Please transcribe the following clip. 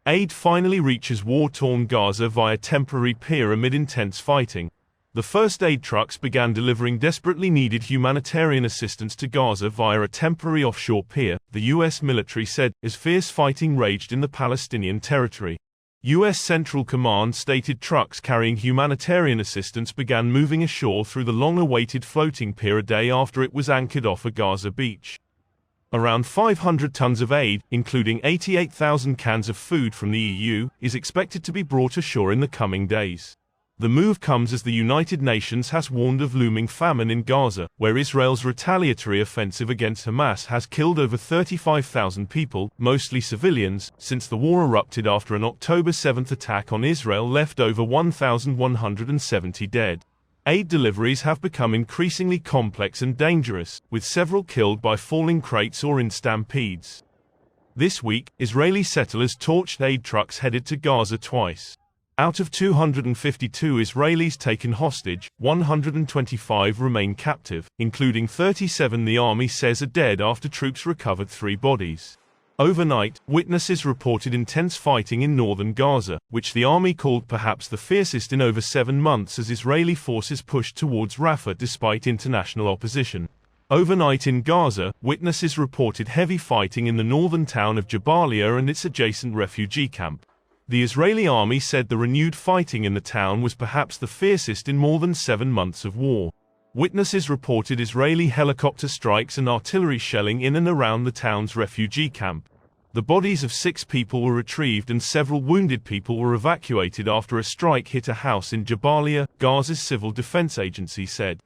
Aid finally reaches war-torn Gaza via temporary pier amid intense fighting. The first aid trucks began delivering desperately needed humanitarian assistance to Gaza via a temporary offshore pier, the U.S. military said, as fierce fighting raged in the Palestinian territory. U.S. Central Command stated trucks carrying humanitarian assistance began moving ashore through the long-awaited floating pier a day after it was anchored off a Gaza beach. Around 500 tons of aid, including 88,000 cans of food from the EU, is expected to be brought ashore in the coming days. The move comes as the United Nations has warned of looming famine in Gaza, where Israel's retaliatory offensive against Hamas has killed over 35,000 people, mostly civilians, since the war erupted after an October 7 attack on Israel left over 1,170 dead. Aid deliveries have become increasingly complex and dangerous, with several killed by falling crates or in stampedes. This week, Israeli settlers torched aid trucks headed to Gaza twice. Out of 252 Israelis taken hostage, 125 remain captive, including 37 the army says are dead after troops recovered 3 bodies. Overnight, witnesses reported intense fighting in northern Gaza, which the army called perhaps the fiercest in over 7 months as Israeli forces pushed towards Rafah despite international opposition. Overnight in Gaza, witnesses reported heavy fighting in the northern town of Jabalia and its adjacent refugee camp. The Israeli army said the renewed fighting in the town was perhaps the fiercest in more than 7 months of war. Witnesses reported Israeli helicopter strikes and artillery shelling in and around the town's refugee camp. The bodies of 6 people were retrieved and several wounded people were evacuated after a strike hit a house in Jabalia, Gaza's civil defense agency said.